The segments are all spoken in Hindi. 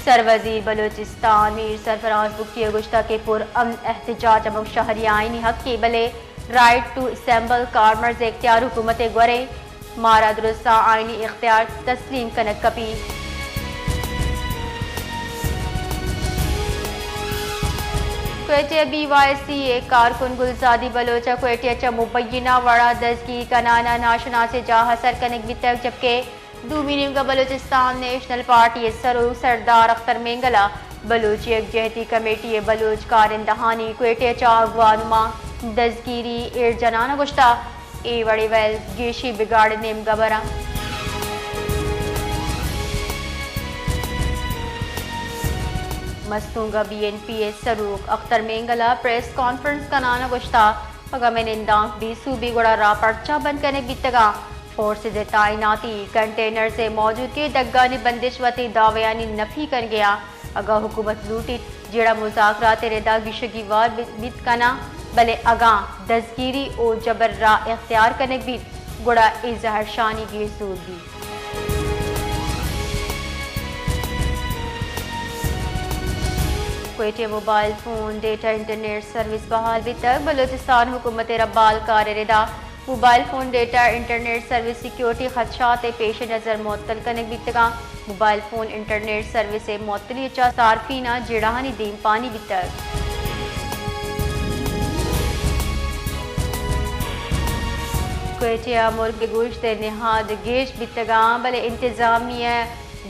सरवजीर बलूचिस्तान मीर सरफराज बुक्की गुश्ता के पुरअमन एहतजाज अमक शहरी आइनी हक के बले राइट टू असेंबल कारमर्ज इख्तियार हुकूमत ग्वरे मारा दुरुस्ता आइनी इख्तियार तस्लीम कनक कपी क्वेटिया BYCA कारकुन गुलजादी बलोचा क्वेटिया मुबैना वड़ा दजगी कनाना नाशना से जहाँ सर कनक भी तक जबकि दूमीनिम का बलूचिस्तान नेशनल पार्टी सरू सरदार अख्तर मेंगला बलूची यकजहती कमेटी बलूच कारिंदहानी क्वेटिया अगवानुमा दजगिरी एर जनाना गुश्ता ए वड़ी वैल गेशी बिगाड़ नेम गबरा मस्तूंगा BNP सरूक अख्तर मेंगला प्रेस कॉन्फ्रेंस का नाना गुश्ता अगमे निंदांग भी सूबी गुड़ा रा पर्चा बंद करने बीतगा फोर्सेज तैनाती कंटेनर से मौजूद के दग्गानी बंदिश वती दावयानी नफी कर गया अगा हुकूमत लूटी जेड़ा मुज़ाकरात रेदा गिशगी वार बित कना भले अगा दजगिरी ओ जबर रा इख्तियार करने भी गुड़ा इजहर शानी की सूद भी क्वेटिया mobile phone data internet service बहाल भी तक बलूचिस्तान हुकूमत रब्बाल कारदा mobile phone data internet service security खदशात पेश नज़र मुअत्तल करने भी तक मोबाइल फ़ोन इंटरनेट सर्विस मुअत्तली चा सारफीना जिड़ानी दीम पानी भी तक क्वेटिया मुल्क गोश्त नहाद गेश भी तक भले इंतजामिया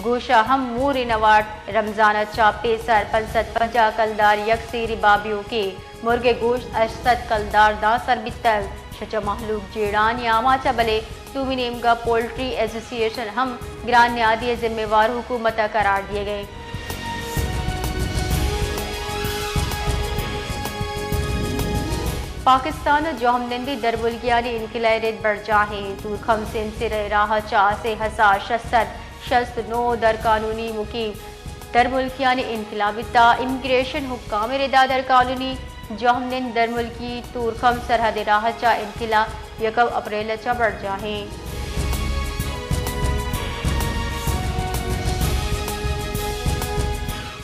गोशा हम मूरी नवाट रमजान चापे सर पंसद पंजा कलदार यकसेरी बाबियों के मुर्गे गोश्त अशद कलदार दा सर बितल शचा महलूक जेड़ान यामाचा भले तुमिनेमगा पोल्ट्री एसोसिएशन हम ग्रान न्यादी जिम्मेवार हुकूमत करार दिए गए पाकिस्तान जोहमनंदी दरबुल्गियानी इनकिलारेद बढ़ जाहे दूर खम से राह चा से हसा शस्तर शस्त नो दर कानूनी मुकीम दर मुल्कियानी इनकलाबिता इमिग्रेशन हुक्काम रेदा दर कानूनी जोहमनिन दर मुल्की तूरखम सरहद राह चा इनकला 1 अप्रैल चा बढ़ जाहे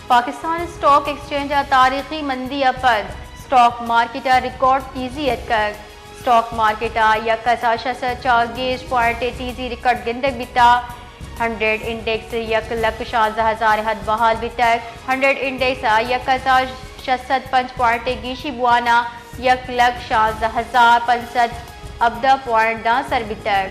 पाकिस्तान स्टॉक एक्सचेंज तारीखी मंदी अपद स्टॉक मार्केट रिकॉर्ड तेजी कर स्टॉक मार्केट या कसाशा चा गेज पॉइंट तेजी रिकॉर्ड गिंदक बिता 100 इंडेक्स 1,60,000 हद बहाल भी तक 100 इंडेक्स 1,65 पॉइंट गीशी बुआना 1,60,500 अब्दा पॉइंट दा सर भी तक